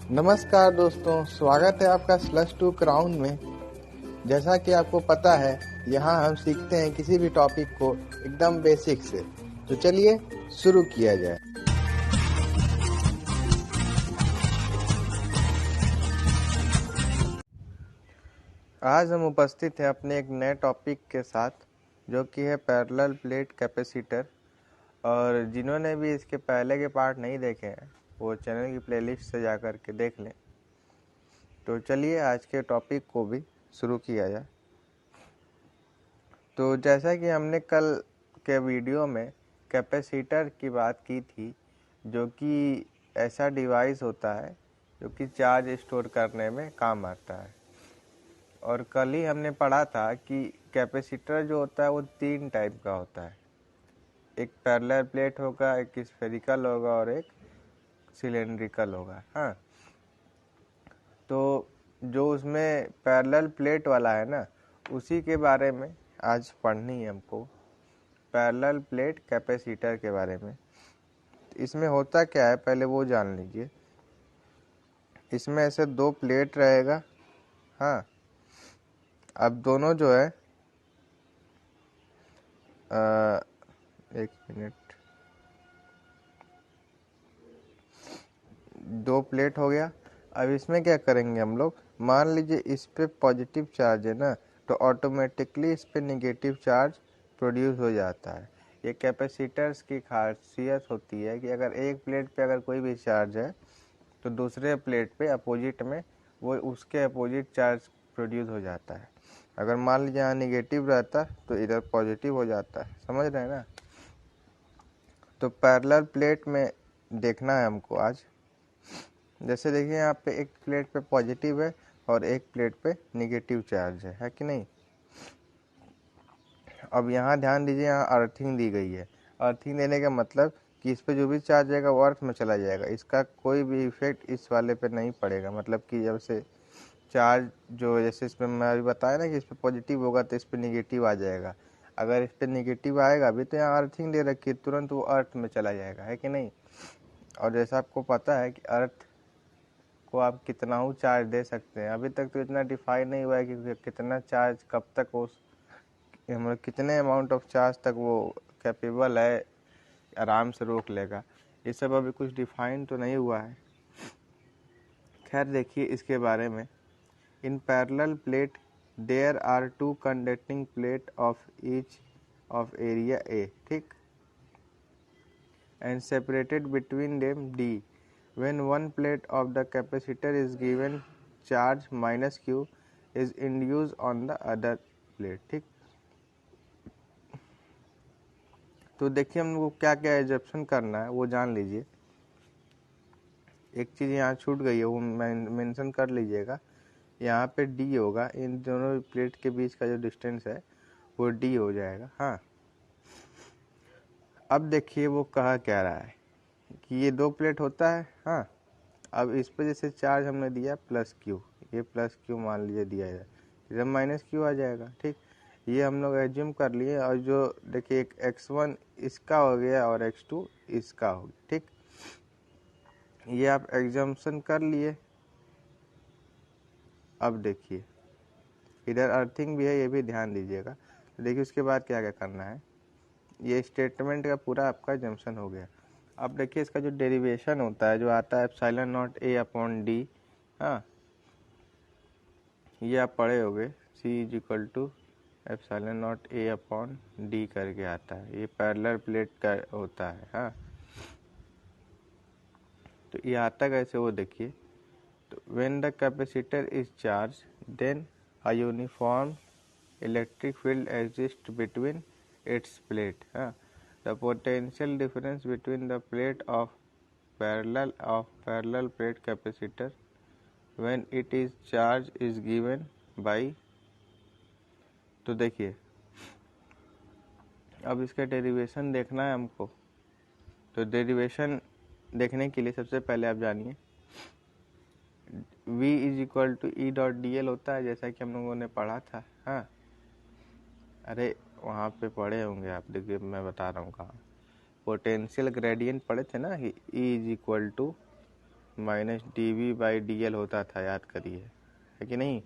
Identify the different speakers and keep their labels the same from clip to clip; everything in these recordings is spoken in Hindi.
Speaker 1: नमस्कार दोस्तों, स्वागत है आपका स्लश टू क्राउन में। जैसा कि आपको पता है, यहाँ हम सीखते हैं किसी भी टॉपिक को एकदम बेसिक से। तो चलिए शुरू किया जाए। आज हम उपस्थित हैं अपने एक नए टॉपिक के साथ, जो कि है पैरेलल प्लेट कैपेसिटर। और जिन्होंने भी इसके पहले के पार्ट नहीं देखे हैं, वो चैनल की प्लेलिस्ट से जा कर के देख लें। तो चलिए आज के टॉपिक को भी शुरू किया जाए। तो जैसा कि हमने कल के वीडियो में कैपेसिटर की बात की थी, जो कि ऐसा डिवाइस होता है जो कि चार्ज स्टोर करने में काम आता है। और कल ही हमने पढ़ा था कि कैपेसिटर जो होता है वो 3 टाइप का होता है। एक पैरेलल प्लेट होगा, एक स्फेरिकल होगा और एक सिलेंड्रिकल होगा। हाँ, तो जो उसमें पैरेलल प्लेट वाला है ना, उसी के बारे में आज पढ़नी है हमको, पैरेलल प्लेट कैपेसिटर के बारे में। इसमें होता क्या है पहले वो जान लीजिए। इसमें ऐसे 2 प्लेट रहेगा। हाँ, अब दोनों जो है एक मिनट, 2 प्लेट हो गया। अब इसमें क्या करेंगे हम लोग, मान लीजिए इस पे पॉजिटिव चार्ज है ना, तो ऑटोमेटिकली इस पे नेगेटिव चार्ज प्रोड्यूस हो जाता है। ये कैपेसिटर्स की खासियत होती है कि अगर एक प्लेट पे अगर कोई भी चार्ज है तो दूसरे प्लेट पे अपोजिट में वो उसके अपोजिट चार्ज प्रोड्यूस हो जाता है। अगर मान लीजिए यहाँ नेगेटिव रहता तो इधर पॉजिटिव हो जाता है। समझ रहे हैं ना? तो पैरेलल प्लेट में देखना है हमको आज। जैसे देखिए यहाँ पे एक प्लेट पे पॉजिटिव है और एक प्लेट पे नेगेटिव चार्ज है कि नहीं। अब यहाँ ध्यान दीजिए, यहाँ अर्थिंग दी गई है। अर्थिंग देने का मतलब कि इस पे जो भी चार्ज आएगा वो अर्थ में चला जाएगा, इसका कोई भी इफेक्ट इस वाले पे नहीं पड़ेगा। मतलब कि जब से चार्ज जो जैसे इसमें मैं अभी बताया ना कि इस पे पॉजिटिव होगा तो इस पे नेगेटिव आ जाएगा। अगर इस पे नेगेटिव आएगा अभी तो यहाँ अर्थिंग दे रखी है, तुरंत वो अर्थ में चला जाएगा, है कि नहीं। और जैसा आपको पता है कि अर्थ को आप कितना ही चार्ज दे सकते हैं, अभी तक तो इतना डिफाइन नहीं हुआ है कि कितना चार्ज कब तक वो मतलब कितने अमाउंट ऑफ चार्ज तक वो कैपेबल है, आराम से रोक लेगा। ये सब अभी कुछ डिफाइन तो नहीं हुआ है। खैर देखिए इसके बारे में, in parallel plate there are 2 conducting plate of each of area A, ठीक, and separated between them D. When one plate of the capacitor is given charge -q is induced on the other plate, ठीक। तो देखिए हम लोग को क्या क्या एजम्पशन करना है वो जान लीजिए। एक चीज़ यहाँ छूट गई है, वो मेंशन कर लीजिएगा। यहाँ पे डी होगा, इन दोनों प्लेट के बीच का जो डिस्टेंस है वो डी हो जाएगा। हाँ, अब देखिए वो कहा क्या रहा है कि ये 2 प्लेट होता है। हाँ, अब इस पे जैसे चार्ज हमने दिया +q, ये +q मान लीजिए दिया जाए, इधर -q आ जाएगा, ठीक। ये हम लोग एज्यूम कर लिए। और जो देखिए एक x1 इसका हो गया और x2 इसका हो गया, ठीक। ये आप एग्जाम्पशन कर लिए। अब देखिए इधर अर्थिंग भी है, ये भी ध्यान दीजिएगा। तो देखिए उसके बाद क्या क्या करना है। ये स्टेटमेंट का पूरा आपका एजम्पशन हो गया। अब देखिए इसका जो डेरिवेशन होता है, जो आता है एप्सिलॉन नॉट a/d। हाँ, ये आप पढ़े होंगे, C = एप्सिलॉन नॉट a/d करके आता है। ये पैरेलल प्लेट का होता है। हाँ, तो ये आता कैसे वो देखिए। तो when the capacitor is charge then a uniform electric field exist between its plate. हाँ, the potential difference between the plate of parallel plate capacitor when it is charge is given by। तो देखिए अब इसका डेरिवेशन देखना है हमको। तो डेरिवेशन देखने के लिए सबसे पहले आप जानिए V = E.dl होता है, जैसा कि हम लोगों ने पढ़ा था। हाँ, अरे वहाँ पे पढ़े होंगे आप, देखिए मैं बता रहा हूँ कहाँ। पोटेंशियल ग्रेडियंट पढ़े थे ना कि E = माइनस dv/dl होता था, याद करिए, है कि नहीं।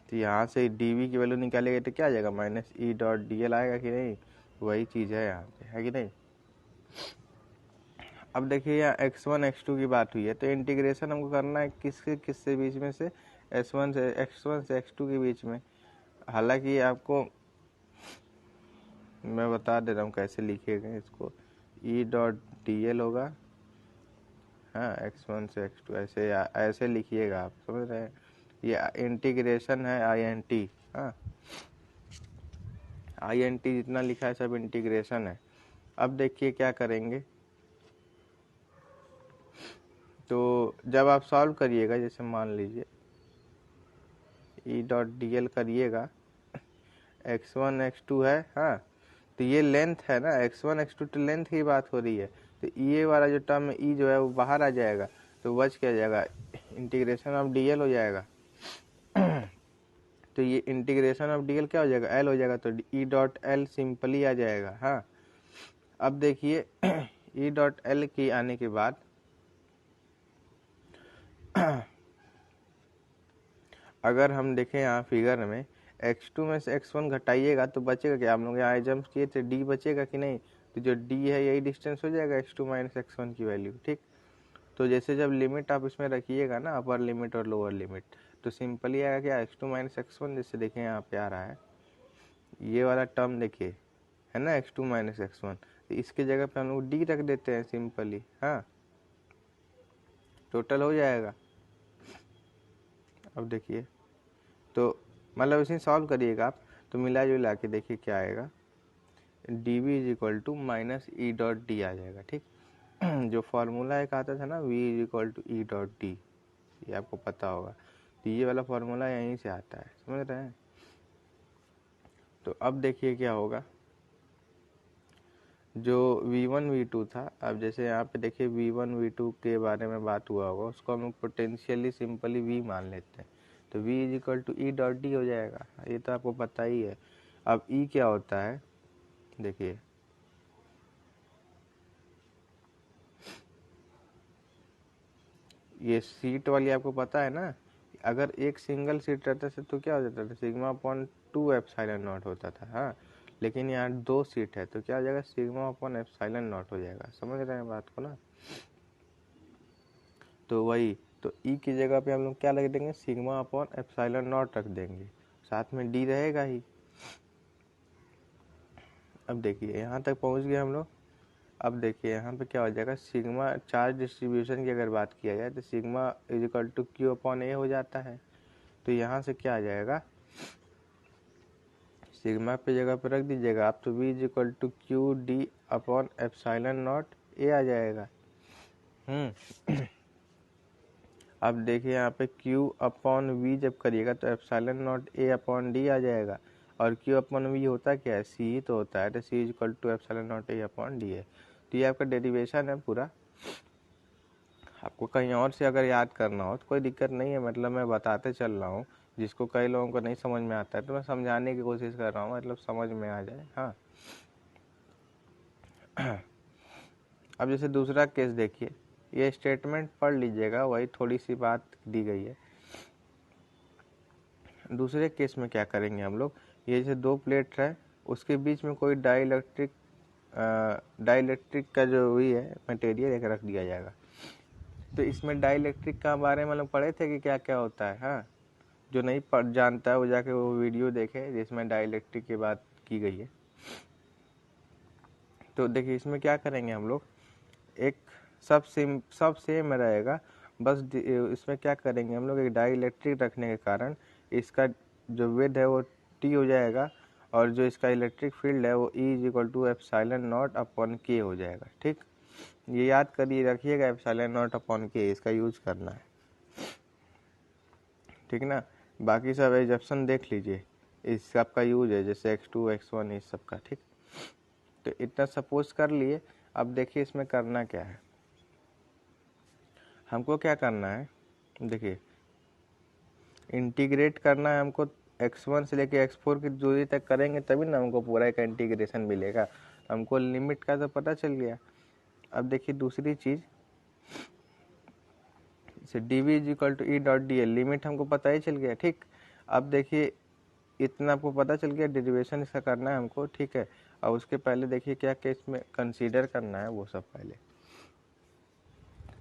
Speaker 1: तो यहाँ से dv की वैल्यू निकालेगा तो क्या आ जाएगा, माइनस e.dl आएगा कि नहीं, वही चीज़ है यहाँ पे, है कि नहीं। अब देखिए यहाँ x1 x2 की बात हुई है, तो इंटीग्रेशन हमको करना है किससे बीच में से, x1 से x2 के बीच में। हालांकि आपको मैं बता दे रहा हूँ कैसे लिखिएगा इसको, e.dl होगा, हाँ, x1 से x2 ऐसे लिखिएगा, आप समझ रहे हैं। ये इंटीग्रेशन है INT, हाँ, INT जितना लिखा है सब इंटीग्रेशन है। अब देखिए क्या करेंगे, तो जब आप सॉल्व करिएगा, जैसे मान लीजिए e.dl करिएगा, x1 x2 है, हाँ, तो ये लेंथ है ना, x1 x2 तो लेंथ की बात हो रही है, तो ये वाला जो टर्म है e जो है वो बाहर आ जाएगा, तो बच क्या जाएगा, इंटीग्रेशन ऑफ dl हो जाएगा। तो ये इंटीग्रेशन ऑफ dl क्या हो जाएगा, l हो जाएगा, तो e.l सिंपली आ जाएगा, हाँ। अब देखिए e.l की आने के बाद अगर हम देखें यहाँ फिगर में x2 में से x1 घटाइएगा तो बचेगा क्या, हम लोग यहाँ जंप किए थे, d बचेगा कि नहीं, तो जो d है यही डिस्टेंस हो जाएगा x2 माइनस x1 की वैल्यू, ठीक। तो जैसे जब लिमिट आप इसमें रखिएगा ना, अपर लिमिट और लोअर लिमिट, तो सिंपली आएगा क्या, x2 माइनस x1, जैसे देखें यहाँ पे आ रहा है ये वाला टर्म, देखिए है ना x2 माइनस x1, तो इसके जगह पे हम लोग d रख देते हैं सिंपली, हाँ, टोटल हो जाएगा। अब देखिए, तो मतलब इसे सॉल्व करिएगा आप, तो मिला जुला के देखिए क्या आएगा, dv is equal to minus e.d आ जाएगा, ठीक। जो फार्मूला एक आता था ना, v is equal to e.d, ये आपको पता होगा, तो ये वाला फार्मूला यहीं से आता है, समझ रहे हैं। तो अब देखिए क्या होगा, जो v1 v2 था, अब जैसे यहाँ पे देखिए v1 v2 के बारे में बात हुआ होगा, उसको हम लोग पोटेंशियली सिंपली v मान लेते हैं, तो v is equal to e.d हो जाएगा, ये तो आपको पता ही है। अब e क्या होता है, देखिए ये सीट वाली आपको पता है ना, अगर एक सिंगल सीट रहता था तो क्या हो जाता था, सिग्मा अपॉन 2 एप्सिलॉन नॉट होता था, हाँ, लेकिन यहाँ 2 सीट है तो क्या हो जाएगा, सिग्मा अपॉन एप्सिलॉन नॉट हो जाएगा, समझ रहे हैं बात को ना। तो वही, तो ई की जगह पे हम लोग क्या रख देंगे, सिग्मा अपॉन एप्सिलॉन नॉट रख देंगे, साथ में डी रहेगा ही। अब देखिए यहाँ तक पहुँच गए हम लोग। अब देखिए यहाँ पे क्या हो जाएगा, सिग्मा चार्ज डिस्ट्रीब्यूशन की अगर बात किया जाए तो sigma is equal to Q upon A हो जाता है, तो यहाँ से क्या आ जाएगा, सिग्मा पे जगह पे रख दीजिएगा आप, तो v is equal to Q D upon epsilon naught A आ जाएगा। अब देखिए यहाँ पे q अपॉन वी जब करिएगा तो epsilon naught A upon D आ जाएगा, और q अपॉन वी होता क्या है, c ही तो होता है, तो c is equal to epsilon naught A upon D है। तो ये आपका डेरिवेशन है पूरा, आपको कहीं और से अगर याद करना हो तो कोई दिक्कत नहीं है, मतलब मैं बताते चल रहा हूँ, जिसको कई लोगों को नहीं समझ में आता है तो मैं समझाने की कोशिश कर रहा हूँ, मतलब समझ में आ जाए, हाँ। अब जैसे दूसरा केस देखिए, ये स्टेटमेंट पढ़ लीजिएगा, वही थोड़ी सी बात दी गई है। दूसरे केस में क्या करेंगे हम लोग, ये जैसे 2 प्लेट है, उसके बीच में कोई डाइलेक्ट्रिक का जो हुई है मटेरियल एक रख दिया जाएगा। तो इसमें डाइलेक्ट्रिक का बारे में हम लोग पढ़े थे कि क्या क्या होता है, हाँ, जो नहीं पढ़ जानता है वो जाके वो वीडियो देखे जिसमें डाइलेक्ट्रिक की बात की गई है। तो देखिए इसमें क्या करेंगे हम लोग, एक सब सेम रहेगा, बस इसमें क्या करेंगे हम लोग, एक डाइलेक्ट्रिक रखने के कारण इसका जो वेट है वो टी हो जाएगा, और जो इसका इलेक्ट्रिक फील्ड है वो E is equal to epsilon naught upon K हो जाएगा, ठीक। ये याद करिए रखिएगा, एप्सिलॉन नॉट अपॉन के इसका यूज करना है, ठीक ना। बाकी सब एजप्शन देख लीजिए, इस सब का यूज है, जैसे x2 x1 इस सब का, ठीक। तो इतना सपोज कर लिए। अब देखिए इसमें करना क्या है, हमको क्या करना है, देखिए इंटीग्रेट करना है हमको, x1 से लेके x4 की दूरी तक करेंगे तभी ना हमको पूरा का इंटीग्रेशन मिलेगा, हमको लिमिट का तो पता चल गया। अब देखिए दूसरी चीज़, से dv is equal to E dot D L, limit हमको पता ही चल गया, ठीक। अब देखिए इतना आपको पता चल गया, डेरिवेशन इसका करना है हमको, ठीक है। और उसके पहले देखिए क्या केस में कंसीडर करना है वो सब पहले।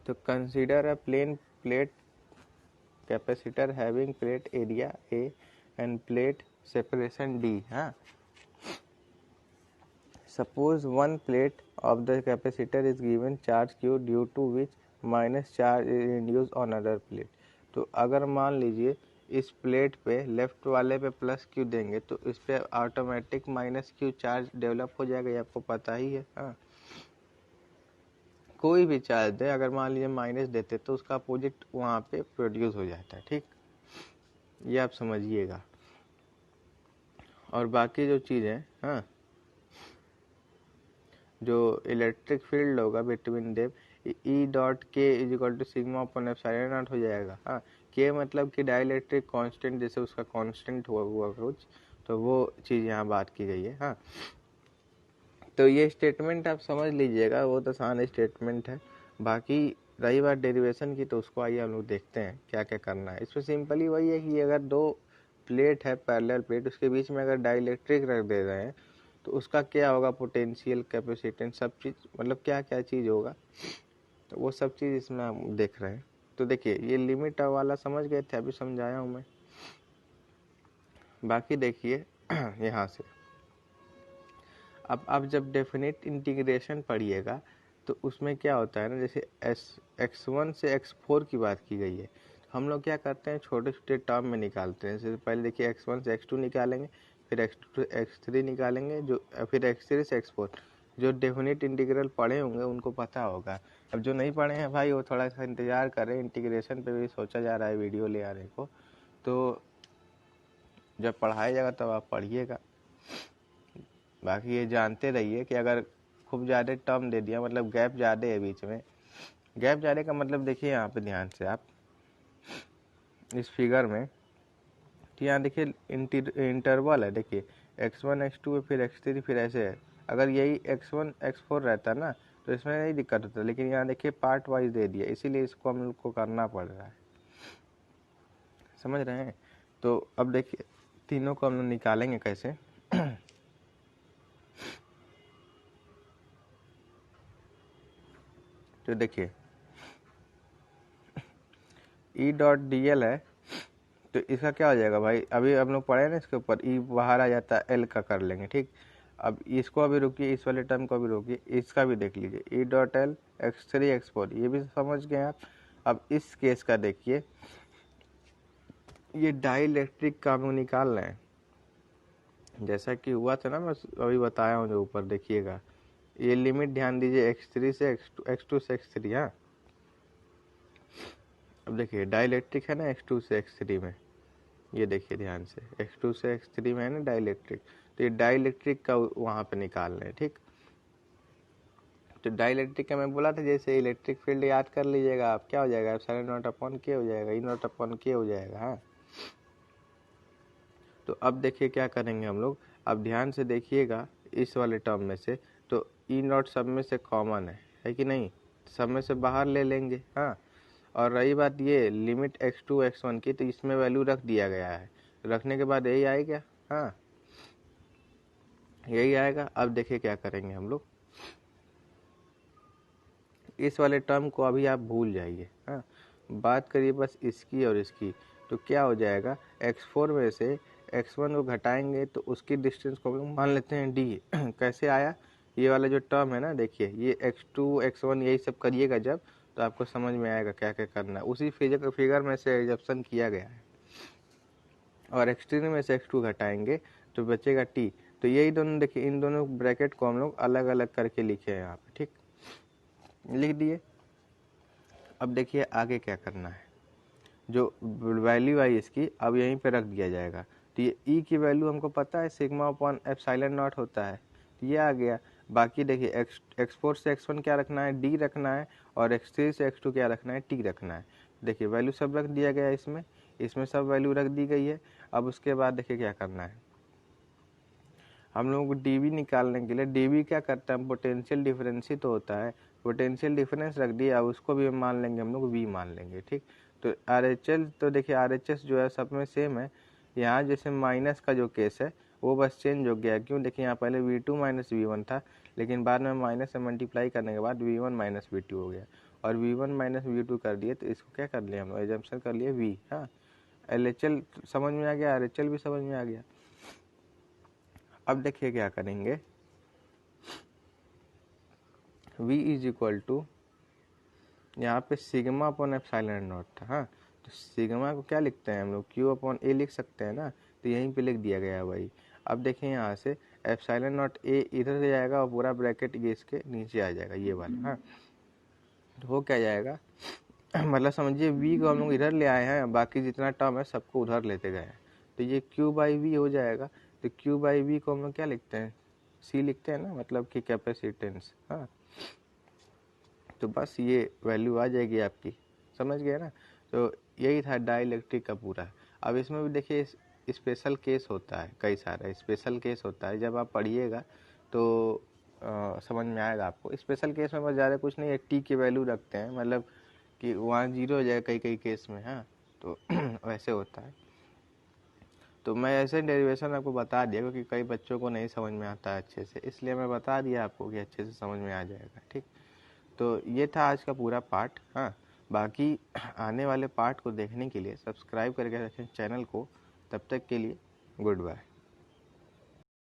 Speaker 1: तो consider a plane plate capacitor having plate area A and plate separation D. हाँ, suppose one plate of the capacitor is given charge q due to which minus charge is induced on other plate। तो अगर मान लीजिए इस प्लेट पे लेफ्ट वाले पे प्लस क्यू देंगे तो इस पे automatic minus Q charge develop हो जाएगा, ये आपको पता ही है। हाँ, कोई भी चार्ज दे, अगर मान लीजिए माइनस देते तो उसका अपोजिट वहाँ पे प्रोड्यूस हो जाता है, ठीक। ये आप समझिएगा। और बाकी जो चीज़ है, हाँ, जो इलेक्ट्रिक फील्ड होगा between them E dot K is equal to sigma upon epsilon naught हो जाएगा। हाँ, के मतलब कि डाइलेक्ट्रिक कांस्टेंट, जैसे उसका कांस्टेंट हुआ कुछ, तो वो चीज़ यहाँ बात की गई है। हाँ, तो ये स्टेटमेंट आप समझ लीजिएगा, बहुत आसान स्टेटमेंट है। बाकी रही बात डेरिवेशन की, तो उसको आइए हम लोग देखते हैं क्या क्या करना है। इसमें सिंपली वही है कि अगर दो प्लेट है, पैरेलल प्लेट, उसके बीच में अगर डाइलेक्ट्रिक रख दे रहे हैं तो उसका क्या होगा, पोटेंशियल, कैपेसिटेंस, सब चीज़, मतलब क्या क्या चीज़ होगा, तो वो सब चीज़ इसमें हम देख रहे हैं। तो देखिए ये लिमिट वाला समझ गए थे, अभी समझाया हूँ मैं। बाकी देखिए यहाँ से अब आप जब डेफिनेट इंटीग्रेशन पढ़िएगा तो उसमें क्या होता है ना, जैसे x1 से x4 की बात की गई है, हम लोग क्या करते हैं, छोटे छोटे टर्म में निकालते हैं। जैसे पहले देखिए x1 से x2 निकालेंगे, फिर x2 से x3 निकालेंगे, जो फिर x3 से x4। जो डेफिनेट इंटीग्रल पढ़े होंगे उनको पता होगा। अब जो नहीं पढ़े हैं भाई, वो थोड़ा सा इंतज़ार करें, इंटीग्रेशन पे भी सोचा जा रहा है वीडियो ले आने को, तो जब पढ़ाया जाएगा तब आप पढ़िएगा। बाकी ये जानते रहिए कि अगर खूब ज़्यादा टर्म दे दिया, मतलब गैप ज़्यादा है बीच में, गैप ज़्यादा का मतलब देखिए यहाँ पे ध्यान से आप इस फिगर में, तो यहाँ देखिए इंटरवल है, देखिए x1 x2 फिर x3 फिर ऐसे है। अगर यही x1 x4 रहता ना तो इसमें नहीं दिक्कत होता, लेकिन यहाँ देखिए पार्ट वाइज दे दिया, इसीलिए इसको हम लोग को करना पड़ रहा है, समझ रहे हैं। तो अब देखिए तीनों को हम लोग निकालेंगे कैसे। तो देखिए ई डॉट डी एल है, तो इसका क्या हो जाएगा भाई, अभी हम लोग पढ़े ना इसके ऊपर, ई बाहर आ जाता है, एल का कर लेंगे, ठीक। अब इसको अभी रोकिए, इस वाले टर्म को अभी रोकिए, इसका भी देख लीजिए, E dot L x3 x4, ये भी समझ गए आप। अब इस केस का देखिए, ये डाइलेक्ट्रिक का हम लोग निकाल रहे हैं, जैसा कि हुआ था ना, मैं अभी बताया हूँ जो ऊपर देखिएगा, ये लिमिट ध्यान दीजिए x3 से x2 से x3। हाँ, अब देखिए डाइलेक्ट्रिक है ना x2 से x3 में, ये देखिए ध्यान से x2 से x3 में है ना डाइलेक्ट्रिक, तो ये डाइलेक्ट्रिक का वहाँ पे निकाल रहे हैं, ठीक। तो डाइलेक्ट्रिक का मैं बोला था, जैसे इलेक्ट्रिक फील्ड याद कर लीजिएगा आप, क्या हो जाएगा, एप्सिलॉन नॉट अपॉन के हो जाएगा, ई नॉट अपॉन के हो जाएगा। हाँ, तो अब देखिए क्या करेंगे हम लोग, अब ध्यान से देखिएगा इस वाले टर्म में से, तो ई नॉट सब में से कॉमन है कि नहीं, सब में से बाहर ले लेंगे। हाँ, और रही बात ये लिमिट x2 x1 की, तो इसमें वैल्यू रख दिया गया है, रखने के बाद यही आएगा। हाँ, यही आएगा। अब देखिए क्या करेंगे हम लोग, इस वाले टर्म को अभी आप भूल जाइए। हाँ, बात करिए बस इसकी और इसकी, तो क्या हो जाएगा, x4 में से x1 को घटाएंगे तो उसकी डिस्टेंस को मान लेते हैं d। कैसे आया, ये वाला जो टर्म है ना, देखिए ये x2 x1 यही सब करिएगा जब, तो आपको समझ में आएगा क्या क्या करना है। उसी फिगर में से एग्जप्शन किया गया है, और x3 में से x2 घटाएंगे तो बचेगा t। तो यही दोनों देखिए, इन दोनों ब्रैकेट को हम लोग अलग अलग करके लिखे हैं यहाँ पे, ठीक, लिख दिए। अब देखिए आगे क्या करना है, जो वैल्यू आई इसकी अब यहीं पे रख दिया जाएगा। तो ये ई की वैल्यू हमको पता है सिग्मा अपॉन एप्सिलॉन नॉट होता है, तो ये आ गया। बाकी देखिए x4 से x1 क्या रखना है, डी रखना है, और x3 से x2 क्या रखना है, टी रखना है। देखिए वैल्यू सब रख दिया गया है, इसमें सब वैल्यू रख दी गई है। अब उसके बाद देखिए क्या करना है, हम लोगों को डीवी निकालने के लिए, डीवी क्या करता है, पोटेंशियल डिफरेंस ही तो होता है। पोटेंशियल डिफरेंस रख दिया, अब उसको भी मान लेंगे हम लोग वी मान लेंगे, ठीक। तो RHL तो देखिए RHS जो है सब में सेम है। यहाँ जैसे माइनस का जो केस है वो बस चेंज हो गया, क्यों, देखिए यहाँ पहले V2 माइनस V1 था, लेकिन बाद में माइनस से मल्टीप्लाई करने के बाद V1 माइनस V2 हो गया, और V1 माइनस V2 कर दिए तो इसको क्या कर लिया हम लोग, एजम्पशन कर लिए V। हाँ, LHL समझ में आ गया, RHL भी समझ में आ गया। अब देखिए क्या करेंगे, V इज इक्वल टू यहाँ पे सिग्मा अपॉन एप्सिलॉन नॉट था। हाँ, तो सिग्मा को क्या लिखते हैं हम लोग, Q अपॉन A लिख सकते हैं ना, तो यहीं पे लिख दिया गया है भाई। अब देखिए यहाँ से एप्सिलॉन नॉट A इधर से जाएगा और पूरा ब्रैकेट ये इसके नीचे आ जाएगा, ये वाला। हाँ, तो हो क्या जाएगा मतलब समझिए V को हम लोग इधर ले आए हैं, बाकी जितना टर्म है सबको उधर लेते गए हैं, तो ये Q बाई V हो जाएगा। तो Q बाई V को हम लोग क्या लिखते हैं, C लिखते हैं ना, मतलब कि कैपेसिटेंस। हाँ, तो बस ये वैल्यू आ जाएगी आपकी, समझ गए ना। तो यही था डाइलेक्ट्रिक का पूरा। अब इसमें भी देखिए स्पेशल केस होता है, कई सारा स्पेशल केस होता है, जब आप पढ़िएगा तो समझ में आएगा आपको। स्पेशल केस में बस ज़्यादा कुछ नहीं है, टी की वैल्यू रखते हैं, मतलब कि वहाँ जीरो हो जाएगा कई कई केस में। हाँ, तो वैसे होता है। तो मैं ऐसे डेरिवेशन आपको बता दिया, क्योंकि कई बच्चों को नहीं समझ में आता है अच्छे से, इसलिए मैं बता दिया आपको कि अच्छे से समझ में आ जाएगा, ठीक। तो ये था आज का पूरा पार्ट। हाँ, बाकी आने वाले पार्ट को देखने के लिए सब्सक्राइब करके रखें चैनल को। तब तक के लिए गुड बाय।